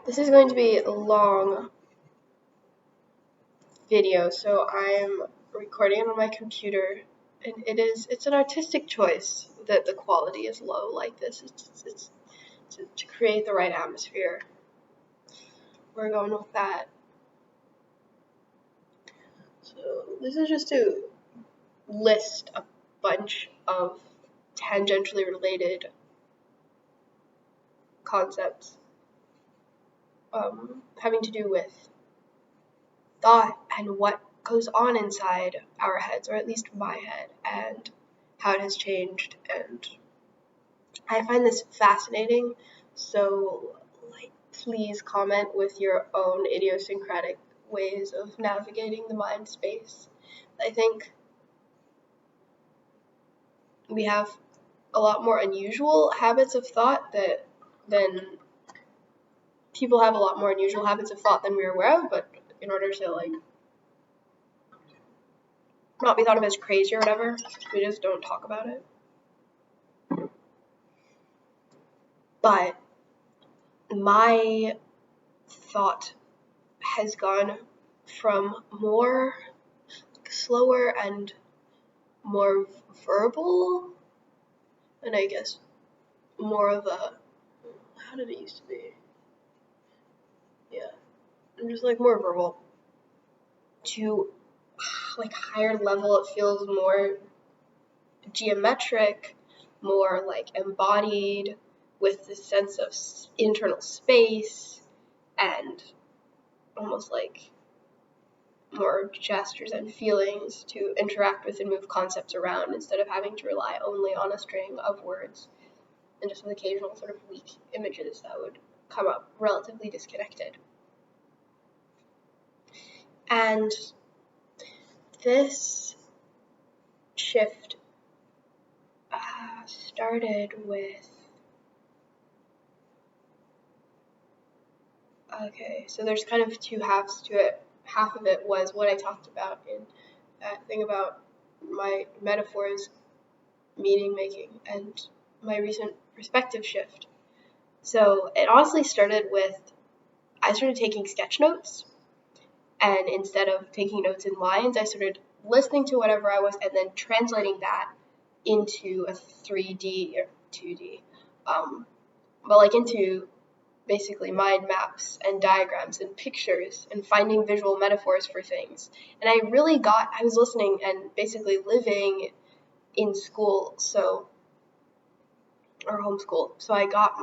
This is going to be a long video, so I'm recording it on my computer, and it's an artistic choice that the quality is low like this. It's to create the right atmosphere. We're going with that. So this is just to list a bunch of tangentially related concepts having to do with thought and what goes on inside our heads, or at least my head, and how it has changed. And I find this fascinating, so please comment with your own idiosyncratic ways of navigating the mind space. I think we have a lot more unusual habits of thought than people have a lot more unusual habits of thought than we're aware of, but in order to not be thought of as crazy or whatever, we just don't talk about it. But my thought has gone from more slower and more verbal, and I guess more of a, how did it used to be? Yeah, I'm just more verbal to higher level. It feels more geometric, more embodied, with this sense of internal space and almost more gestures and feelings to interact with and move concepts around, instead of having to rely only on a string of words and just with occasional sort of weak images that would come up relatively disconnected. And this shift started with, so there's kind of two halves to it. Half of it was what I talked about in that thing about my metaphors, meaning making, and my recent perspective shift. So it honestly started with, I started taking sketch notes, and instead of taking notes in lines, I started listening to whatever I was and then translating that into a 3D or 2D, but into basically mind maps and diagrams and pictures and finding visual metaphors for things. And I was listening and basically living in school, or homeschool. So I got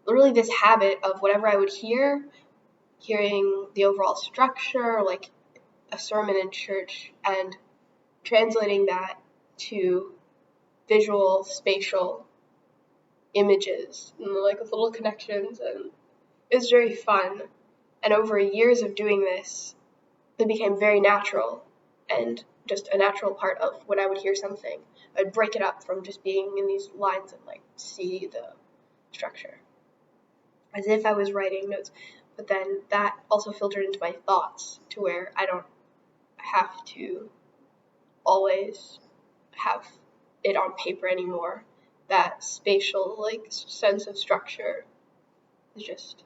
literally this habit of whatever I would hearing the overall structure, like a sermon in church, and translating that to visual, spatial images, and with little connections, and it was very fun. And over years of doing this, it became very natural, and just a natural part of when I would hear something, I'd break it up from just being in these lines and see the structure, as if I was writing notes. But then that also filtered into my thoughts, to where I don't have to always have it on paper anymore. That spatial sense of structure is just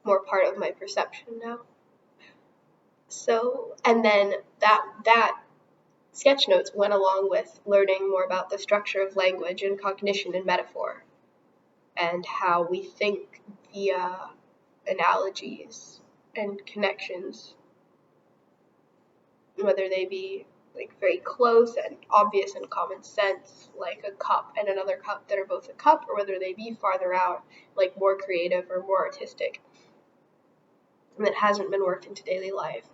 more part of my perception now. So, and then that sketch notes went along with learning more about the structure of language and cognition and metaphor, and how we think via analogies and connections, whether they be very close and obvious and common sense, like a cup and another cup that are both a cup, or whether they be farther out, more creative or more artistic, and that hasn't been worked into daily life,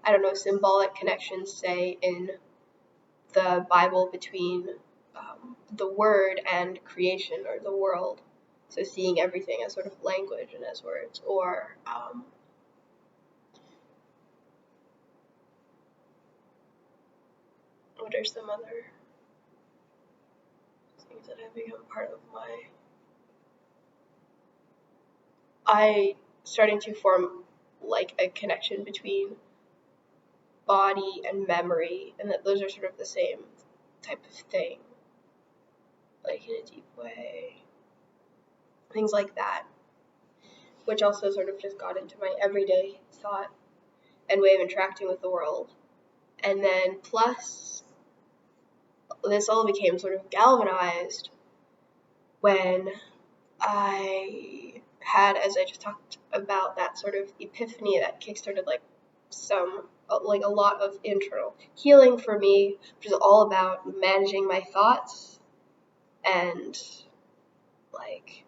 I don't know, symbolic connections, say in the Bible, between the word and creation, or the world, so seeing everything as sort of language and as words, or what are some other things that have become part of starting to form a connection between body and memory, and that those are sort of the same type of thing, in a deep way. Things like that. which also sort of just got into my everyday thought and way of interacting with the world. And then plus, this all became sort of galvanized when I had, as I just talked about, that sort of epiphany that kickstarted like a lot of internal healing for me, which is all about managing my thoughts and like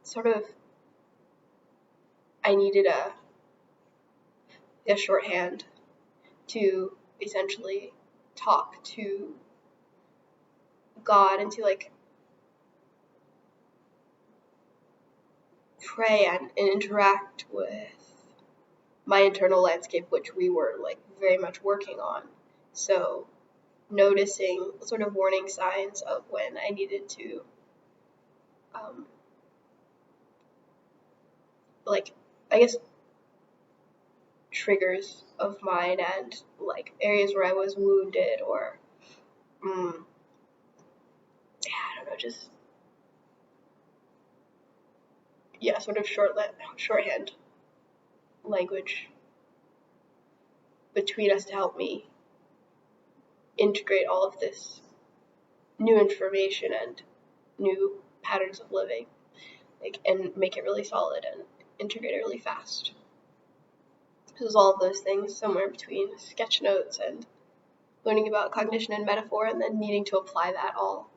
sort of I needed a shorthand to essentially talk to God and to like pray and interact with my internal landscape, which we were like very much working on. So noticing sort of warning signs of when I needed to like I guess triggers of mine and like areas where I was wounded or I don't know, just sort of shorthand language between us to help me integrate all of this new information and new patterns of living, like, and make it really solid and integrate it really fast. It was all of those things somewhere between sketch notes and learning about cognition and metaphor and then needing to apply that all.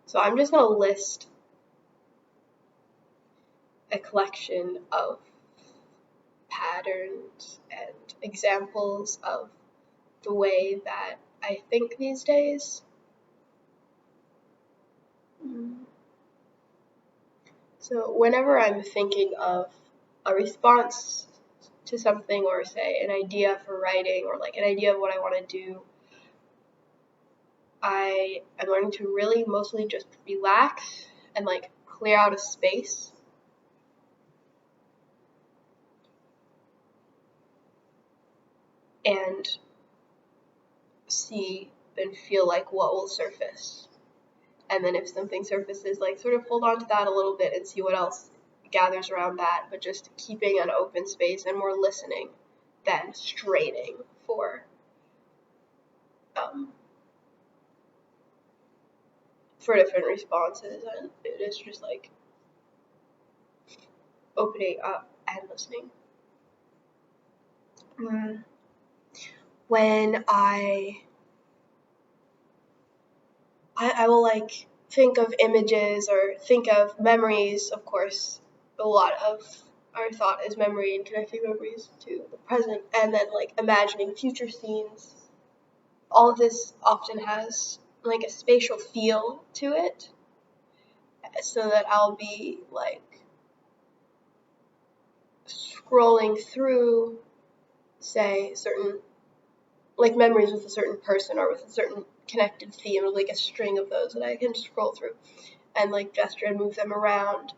So I'm just going to list a collection of patterns and examples of the way that I think these days. So whenever I'm thinking of a response to something, or say an idea for writing, or like an idea of what I want to do, I am learning to really mostly just relax and like clear out a space. And see and feel like what will surface. And then if something surfaces, like sort of hold on to that a little bit and see what else gathers around that, but just keeping an open space and more listening than straining for different responses. And it is just like opening up and listening. When I will like think of images or think of memories. Of course, a lot of our thought is memory and connecting memories to the present, and then like imagining future scenes. All of this often has like a spatial feel to it, so that I'll be like scrolling through, say, certain like memories with a certain person or with a certain connected theme, or like a string of those that I can scroll through and like gesture and move them around,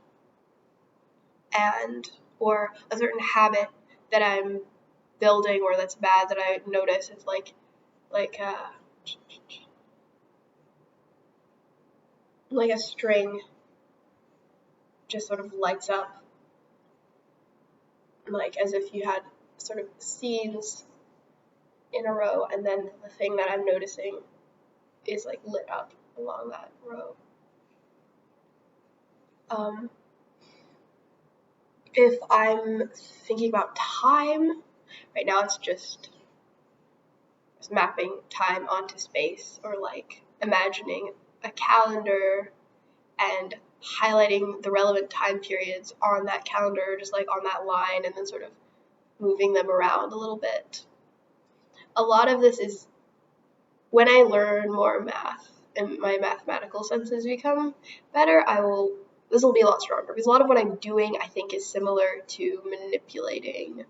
and or a certain habit that I'm building or that's bad that I notice. It's like a string just sort of lights up, like as if you had sort of scenes in a row, and then the thing that I'm noticing is like lit up along that row. If I'm thinking about time, right now it's just mapping time onto space, or like imagining a calendar and highlighting the relevant time periods on that calendar, just like on that line, and then sort of moving them around a little bit. A lot of this is when I learn more math and my mathematical senses become better, this will be a lot stronger, because a lot of what I'm doing, I think, is similar to manipulating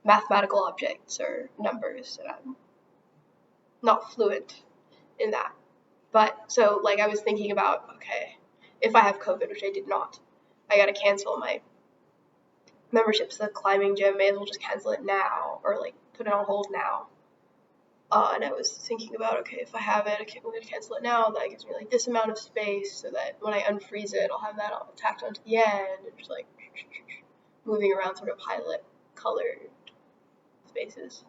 mathematical objects or numbers, and I'm not fluent in that. But so like I was thinking about, okay, if I have COVID, which I did not, I gotta cancel my membership to the climbing gym. May as well just cancel it now, or like put it on hold now. And I was thinking about, okay, if I have it, I'm going to cancel it now. That gives me like this amount of space, so that when I unfreeze it, I'll have that all tacked onto the end, and just like moving around sort of highlight colored spaces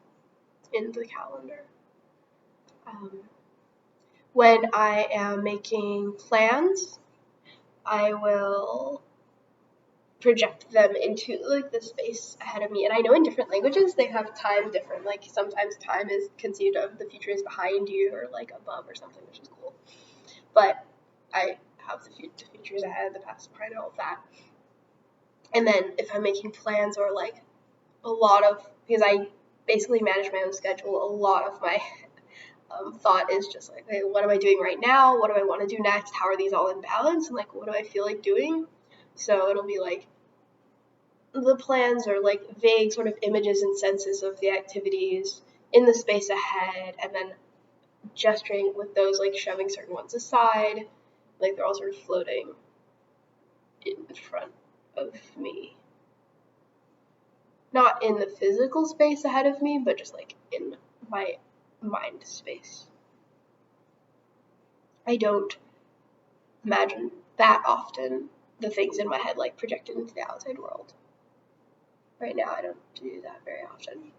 in the calendar. When I am making plans, I will project them into like the space ahead of me. And I know in different languages they have time different. Like sometimes time is conceived of the future is behind you or like above or something, which is cool. But I have the futures ahead, the past, behind, all of that. And then if I'm making plans or like a lot of, because I basically manage my own schedule, a lot of my thought is just like, okay, what am I doing right now? What do I want to do next? How are these all in balance? And like, what do I feel like doing? So it'll be like the plans are like vague sort of images and senses of the activities in the space ahead, and then gesturing with those, like shoving certain ones aside, like they're all sort of floating in front of me. Not in the physical space ahead of me, but just like in my mind space. I don't imagine that often the things in my head like projected into the outside world. Right now, I don't do that very often.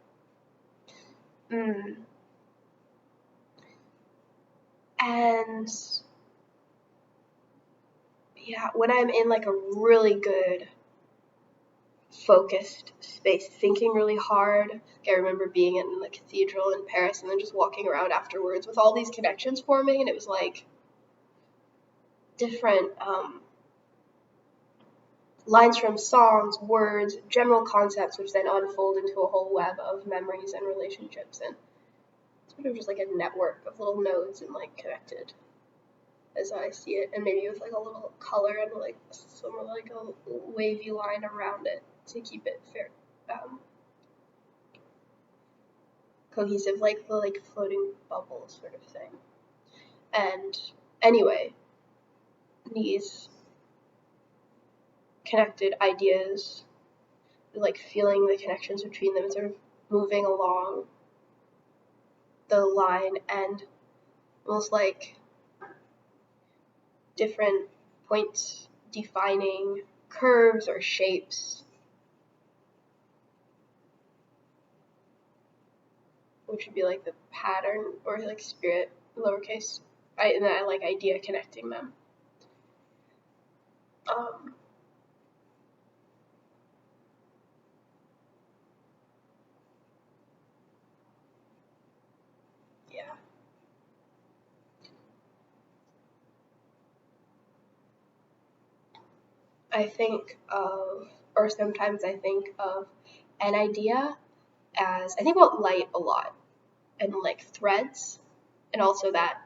And yeah, when I'm in like a really good focused space, thinking really hard. Like I remember being in the cathedral in Paris and then just walking around afterwards with all these connections forming, and it was like different lines from songs, words, general concepts, which then unfold into a whole web of memories and relationships, and sort of just like a network of little nodes and like connected as I see it, and maybe with like a little color and like some like a wavy line around it to keep it fair, cohesive, like the like floating bubble sort of thing. And anyway, these connected ideas, like feeling the connections between them and sort of moving along the line, and almost like different points defining curves or shapes, which would be like the pattern or like spirit, lowercase, and then I like idea connecting them. Yeah. I think of, or sometimes I think of an idea as, I think about light a lot and like threads, and also that,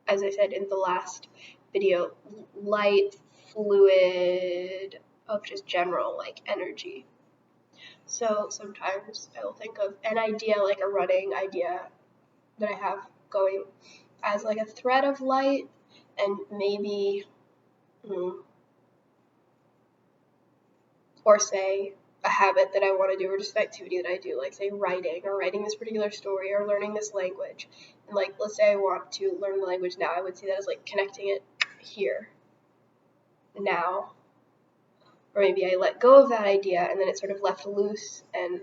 as I said in the last video, light, fluid, of just general like energy. So sometimes I will think of an idea, like a running idea that I have going, as like a thread of light, and maybe, or say a habit that I want to do, or just an activity that I do, like say writing, or writing this particular story, or learning this language. And like, let's say I want to learn the language now, I would see that as like connecting it here, now. Or maybe I let go of that idea and then it's sort of left loose and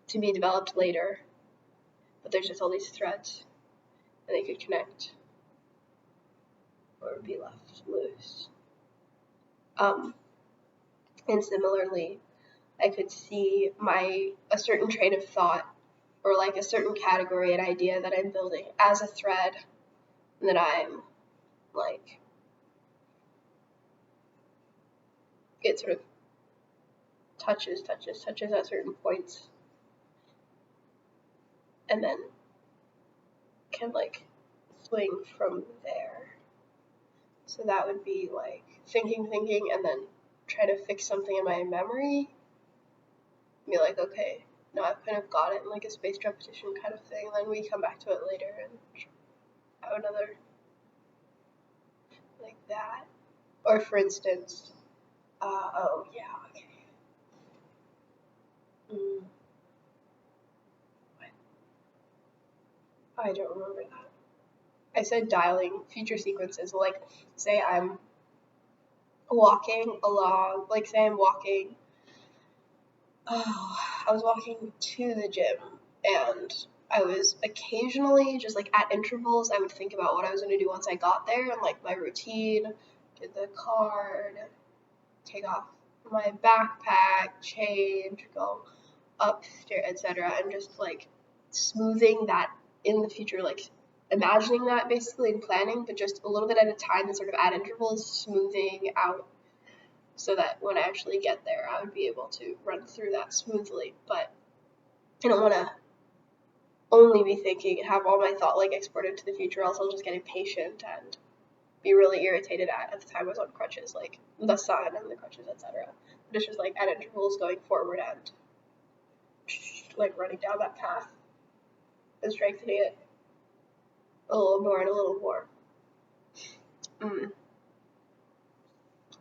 to be developed later. But there's just all these threads and they could connect or be left loose. And similarly, I could see a certain train of thought or like a certain category, an idea that I'm building as a thread that I'm like, it sort of touches at certain points, and then can like swing from there. So that would be like thinking, and then try to fix something in my memory. Be like, okay, now I've kind of got it in like a spaced repetition kind of thing. And then we come back to it later and have another like that. Or for instance, oh yeah, okay. I don't remember that. I said dialing future sequences. Like, say I'm walking along, like, say I'm walking, I was walking to the gym, and I was occasionally, just like at intervals, I would think about what I was going to do once I got there, and like my routine, get the card, take off my backpack, change, go upstairs, etc., and just like smoothing that in the future, like imagining that basically and planning, but just a little bit at a time and sort of at intervals, smoothing out so that when I actually get there, I would be able to run through that smoothly. But I don't want to only be thinking and have all my thought like exported to the future, else I'll just get impatient and be really irritated at the time I was on crutches, like the sun and the crutches, etc. But it's just like at intervals going forward and like running down that path and strengthening it a little more and a little more.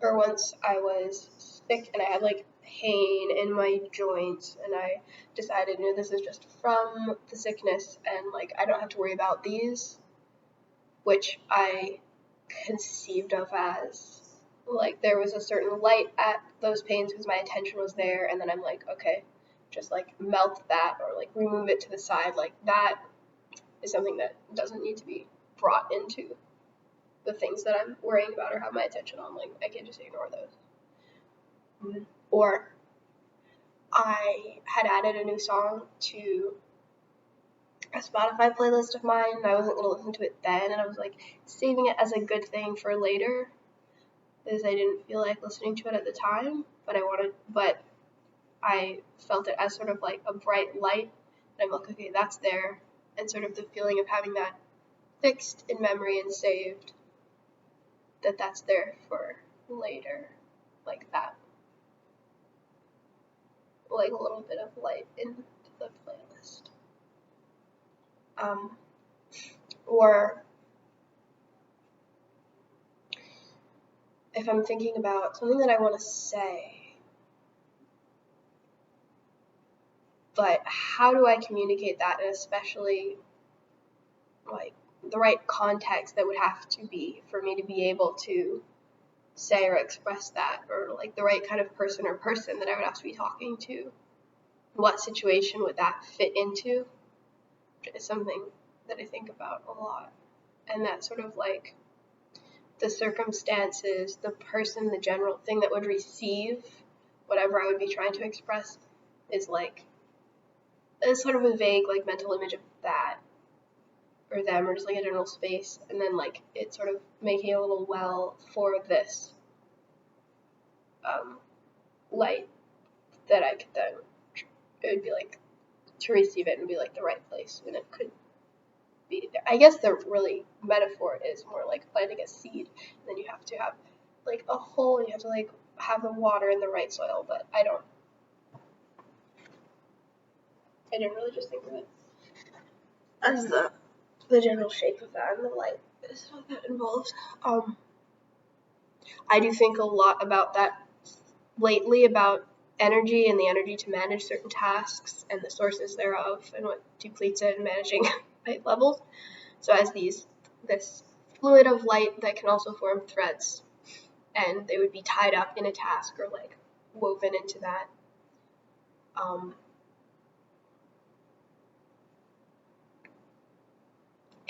Or once I was sick and I had like pain in my joints, and I decided, no, this is just from the sickness, and like I don't have to worry about these, which I conceived of as like there was a certain light at those pains because my attention was there, and then I'm like, okay, just like melt that or like remove it to the side. Like that is something that doesn't need to be brought into the things that I'm worrying about or have my attention on. Like I can just ignore those. Or I had added a new song to a Spotify playlist of mine, and I wasn't going to listen to it then, and I was like saving it as a good thing for later because I didn't feel like listening to it at the time, but I felt it as sort of like a bright light, and I'm like, okay, that's there, and sort of the feeling of having that fixed in memory and saved, that's there for later, like that, like a little bit of light into the playlist. Or if I'm thinking about something that I want to say, but how do I communicate that, and especially like the right context that would have to be for me to be able to say or express that, or like the right kind of person that I would have to be talking to, what situation would that fit into, is something that I think about a lot. And that sort of like the circumstances, the person, the general thing that would receive whatever I would be trying to express is like it's sort of a vague like mental image of that or them, or just like a general space, and then like it's sort of making a little well for this light that I could then, it would be like to receive it and be like the right place, and it could be, I guess the really metaphor is more like planting a seed, and then you have to have like a hole, and you have to like have the water in the right soil, but I didn't really just think of it as the general shape of that and the light is what that involves. I do think a lot about that lately, about energy and the energy to manage certain tasks and the sources thereof and what depletes it and managing light levels. So as this fluid of light that can also form threads, and they would be tied up in a task or like woven into that.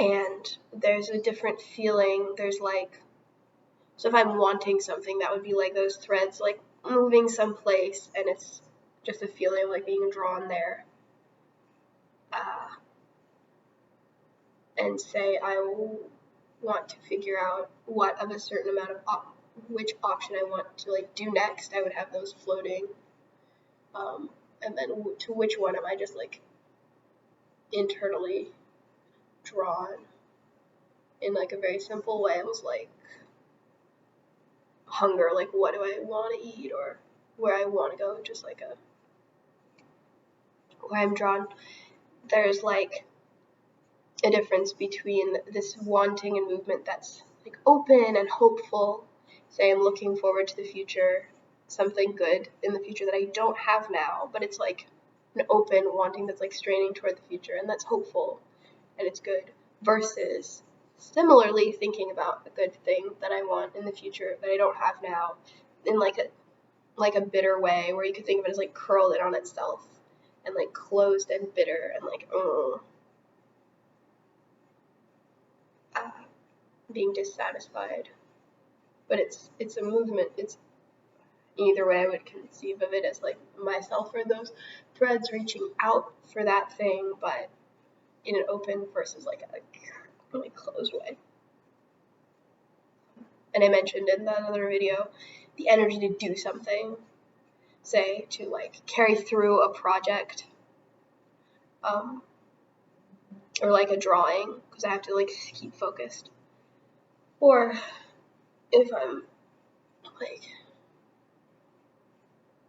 And there's a different feeling. There's like, so if I'm wanting something, that would be like those threads like moving someplace, and it's just a feeling of like being drawn there. And say I want to figure out what of a certain amount of which option I want to like do next, I would have those floating. And then to which one am I just like internally drawn in like a very simple way. It was like hunger, like what do I want to eat or where I want to go, just like where I'm drawn. There's like a difference between this wanting and movement that's like open and hopeful. Say I'm looking forward to the future, something good in the future that I don't have now, but it's like an open wanting that's like straining toward the future, and that's hopeful. and it's good, versus similarly thinking about a good thing that I want in the future that I don't have now in like a bitter way, where you could think of it as like curled in on itself and like closed and bitter and like being dissatisfied. But it's a movement. It's either way I would conceive of it as like myself or those threads reaching out for that thing, but in an open versus like a really closed way. And I mentioned in that other video the energy to do something, say to like carry through a project, or like a drawing, because I have to like keep focused. Or if I'm like,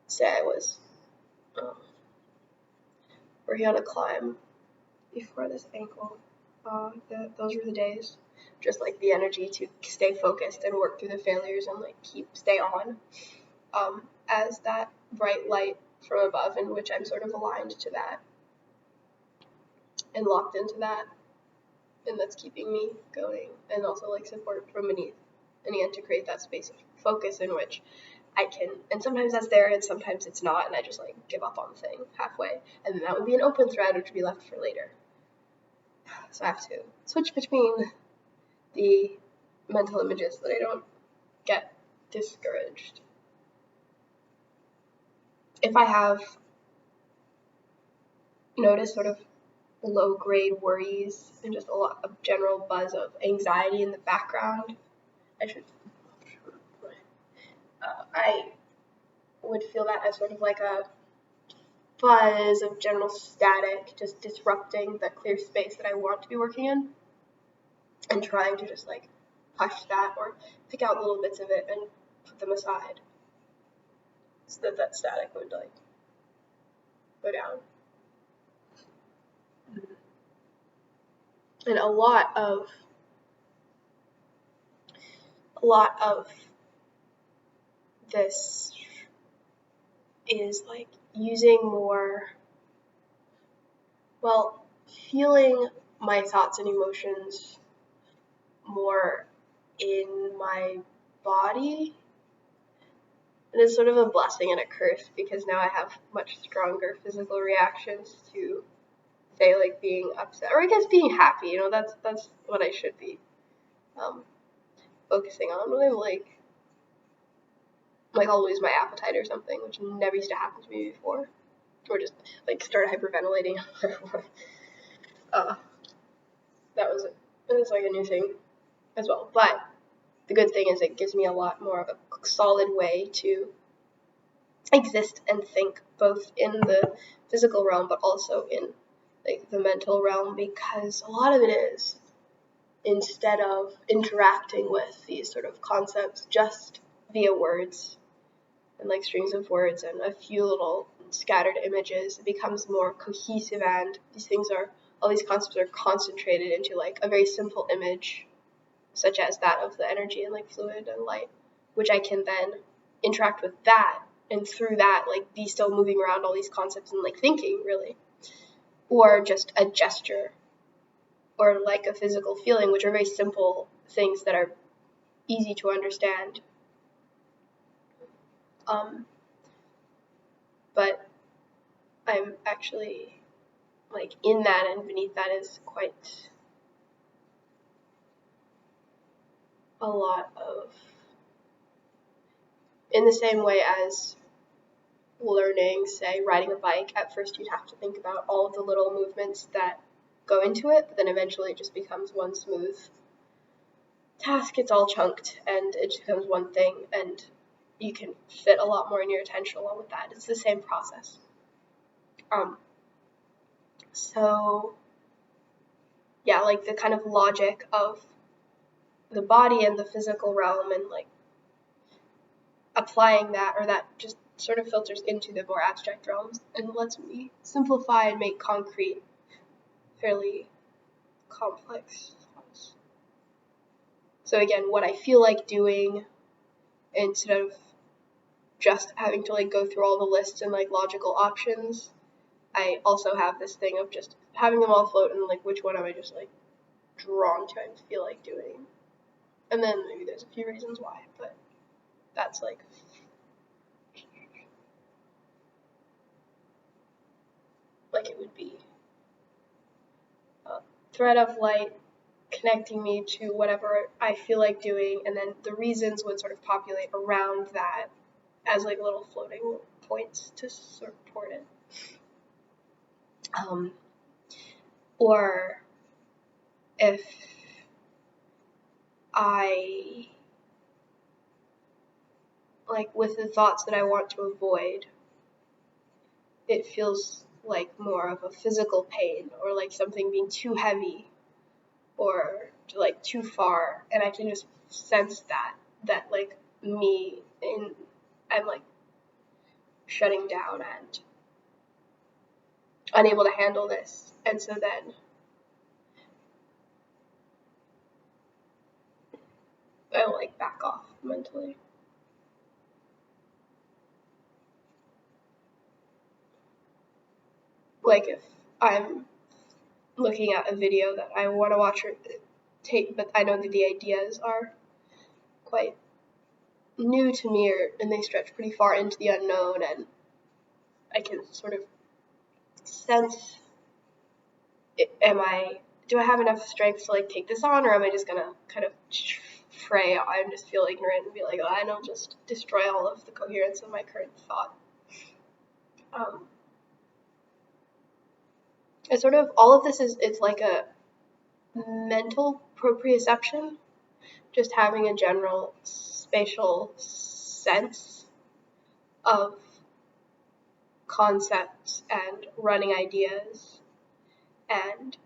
say I was working on a climb before this ankle, those were the days. Just like the energy to stay focused and work through the failures and like stay on, as that bright light from above, in which I'm sort of aligned to that and locked into that, and that's keeping me going, and also like support from beneath, and again to create that space of focus in which I can, and sometimes that's there and sometimes it's not, and I just like give up on the thing halfway, and then that would be an open thread which would be left for later. So I have to switch between the mental images so that I don't get discouraged. If I have noticed sort of low-grade worries and just a lot of general buzz of anxiety in the background, I would feel that as sort of like a buzz of general static, just disrupting the clear space that I want to be working in, and trying to just like hush that or pick out little bits of it and put them aside so that that static would like go down. And a lot of this is like using more, well, feeling my thoughts and emotions more in my body. And it's sort of a blessing and a curse, because now I have much stronger physical reactions to, say, like being upset, or I guess being happy. You know, that's what I should be focusing on. When I'm like I'll lose my appetite or something, which never used to happen to me before, or just like start hyperventilating. That was like a new thing as well. But the good thing is it gives me a lot more of a solid way to exist and think, both in the physical realm but also in like the mental realm, because a lot of it is, instead of interacting with these sort of concepts just via words and like strings of words and a few little scattered images, it becomes more cohesive, and all these concepts are concentrated into like a very simple image, such as that of the energy and like fluid and light, which I can then interact with that, and through that like be still moving around all these concepts and like thinking, really, or just a gesture or like a physical feeling, which are very simple things that are easy to understand. But I'm actually like in that, and beneath that is quite a lot of, in the same way as learning, say, riding a bike, at first you'd have to think about all of the little movements that go into it, but then eventually it just becomes one smooth task. It's all chunked and it just becomes one thing, and you can fit a lot more in your attention along with that. It's the same process. So yeah, like the kind of logic of the body and the physical realm, and like applying that, or that just sort of filters into the more abstract realms and lets me simplify and make concrete fairly complex thoughts. So again, what I feel like doing, instead of just having to like go through all the lists and like logical options, I also have this thing of just having them all float and like which one am I just like drawn to and feel like doing. And then maybe there's a few reasons why, but that's like it would be a thread of light connecting me to whatever I feel like doing, and then the reasons would sort of populate around that as like little floating points to support it. Or if I, like with the thoughts that I want to avoid, it feels like more of a physical pain or like something being too heavy or like too far, and I can just sense that like I'm like shutting down and unable to handle this, and so then I'll like back off mentally. Like if I'm looking at a video that I want to watch or take, but I know that the ideas are quite new to me, and they stretch pretty far into the unknown, and I can sort of sense, do I have enough strength to like take this on, or am I just gonna kind of fray and just feel ignorant and be like, oh, and I'll just destroy all of the coherence of my current thought. And sort of all of this it's like a mental proprioception, just having a general spatial sense of concepts and running ideas, and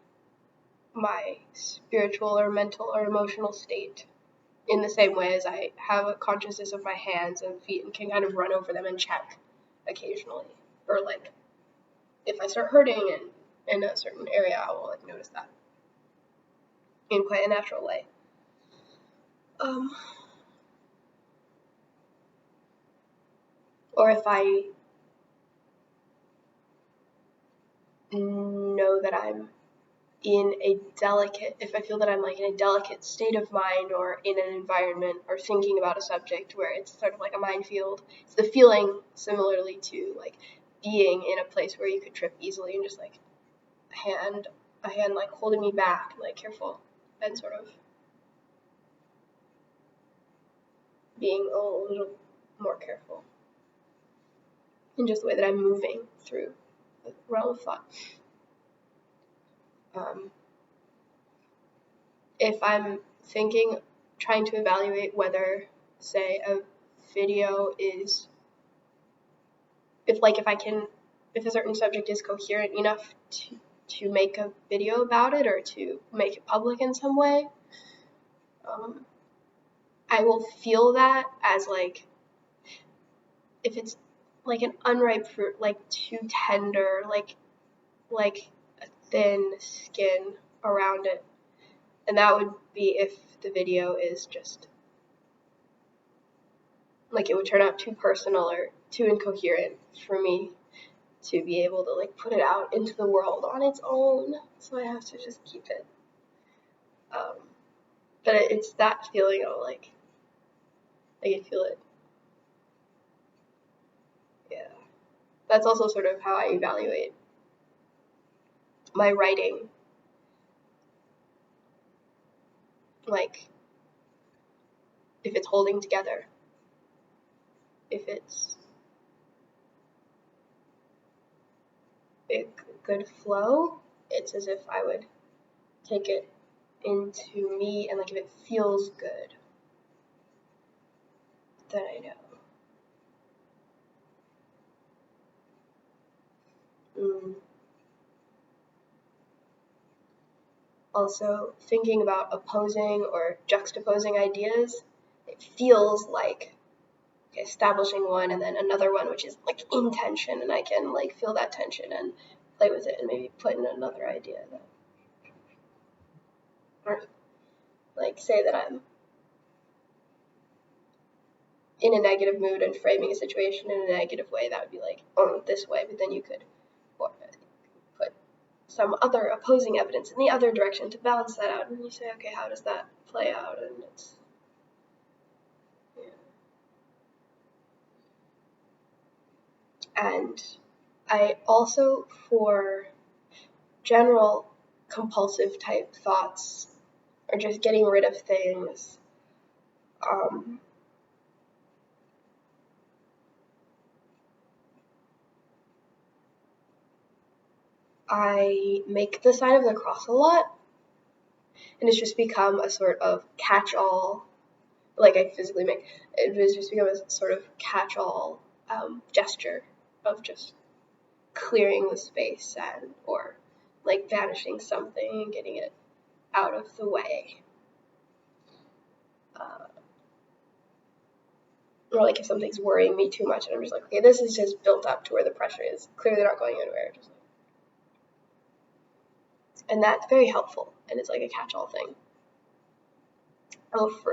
my spiritual or mental or emotional state in the same way as I have a consciousness of my hands and feet and can kind of run over them and check occasionally. Or like if I start hurting in a certain area, I will like notice that in quite a natural way. Or if I know that I'm if I feel that I'm like in a delicate state of mind or in an environment or thinking about a subject where it's sort of like a minefield, it's the feeling similarly to like being in a place where you could trip easily and just like a hand like holding me back, like careful, and sort of being a little more careful in just the way that I'm moving through the realm of thought. If I'm trying to evaluate whether, say, a video is, if a certain subject is coherent enough to make a video about it or to make it public in some way, I will feel that as like, if it's like an unripe fruit, like too tender, like a thin skin around it. And that would be if the video is just like it would turn out too personal or too incoherent for me to be able to like put it out into the world on its own. So I have to just keep it. But it's that feeling of like I can feel it. Yeah. That's also sort of how I evaluate my writing. Like if it's holding together, if it's a good flow, it's as if I would take it into me, and like if it feels good, then I know. Also, thinking about opposing or juxtaposing ideas, it feels like establishing one and then another one which is like in tension, and I can like feel that tension and play with it and maybe put in another idea that, or like say that I'm in a negative mood and framing a situation in a negative way, that would be like, oh, this way, but then you could put some other opposing evidence in the other direction to balance that out. And you say, okay, how does that play out? And it's, yeah. And I also, for general compulsive type thoughts, or just getting rid of things, I make the sign of the cross a lot, and it's just become a sort of catch-all, like I physically make, it has just become a sort of catch-all gesture of just clearing the space and, or like banishing something and getting it out of the way. Or like if something's worrying me too much and I'm just like, okay, this is just built up to where the pressure is clearly not going anywhere. Just like, and that's very helpful, and it's like a catch-all thing.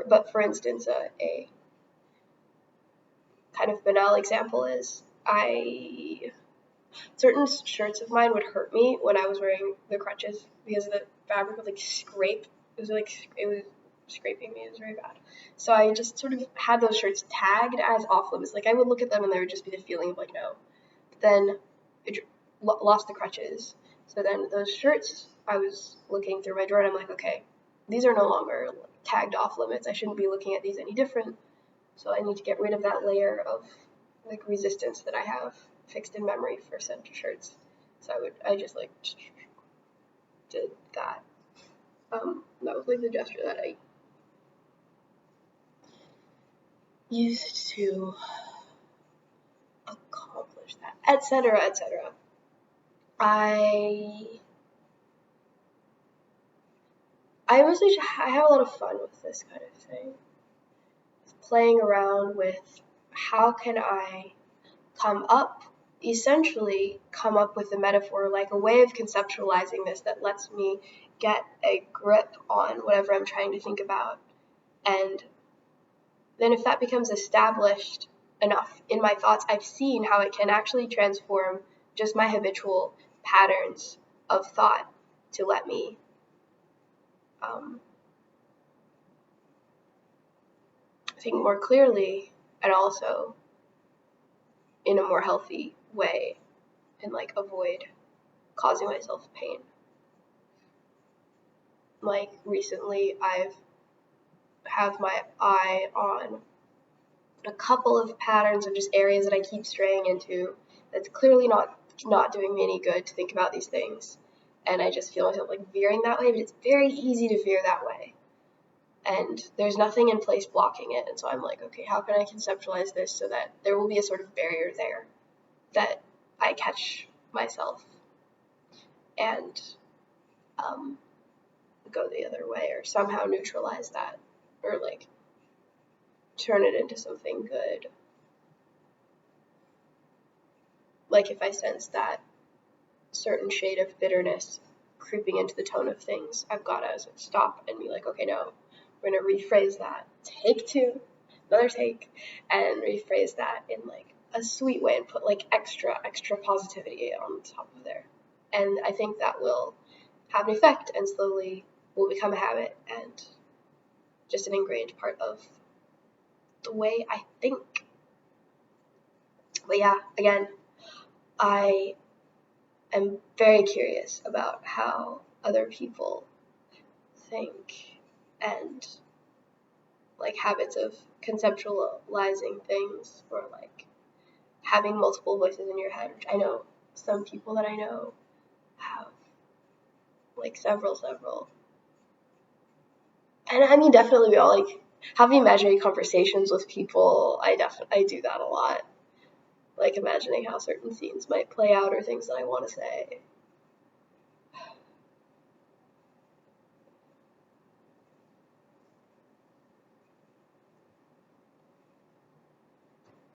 But for instance, a kind of banal example is certain shirts of mine would hurt me when I was wearing the crutches because the fabric would like scrape. It was scraping me. It was very bad. So I just sort of had those shirts tagged as off limits. Like I would look at them and there would just be the feeling of like no. But then it lost the crutches. So then those shirts, I was looking through my drawer and I'm like, okay, these are no longer tagged off limits. I shouldn't be looking at these any different. So I need to get rid of that layer of like resistance that I have fixed in memory for center shirts. So I just like did that. That was like the gesture that I used to accomplish that, etc., etc. I mostly I have a lot of fun with this kind of thing. Playing around with how can I essentially come up with a metaphor, like a way of conceptualizing this that lets me get a grip on whatever I'm trying to think about. And then if that becomes established enough in my thoughts, I've seen how it can actually transform just my habitual patterns of thought to let me think more clearly and also in a more healthy way and like avoid causing myself pain. Like recently I've have my eye on a couple of patterns of just areas that I keep straying into that's clearly not doing me any good to think about these things, and I just feel myself like veering that way, but it's very easy to veer that way and there's nothing in place blocking it. And so I'm like, okay, how can I conceptualize this so that there will be a sort of barrier there that I catch myself and go the other way, or somehow neutralize that, or like turn it into something good. Like if I sense that certain shade of bitterness creeping into the tone of things, I've got to stop and be like, okay, no, we're going to rephrase that. Take two, another take, and rephrase that in like a sweet way and put like extra positivity on top of there. And I think that will have an effect and slowly will become a habit and just an ingrained part of the way I think. But yeah, again, I am very curious about how other people think and like habits of conceptualizing things, or like having multiple voices in your head, which I know some people that I know have like several. And I mean, definitely we all like have imaginary conversations with people. I do that a lot. Like imagining how certain scenes might play out or things that I want to say.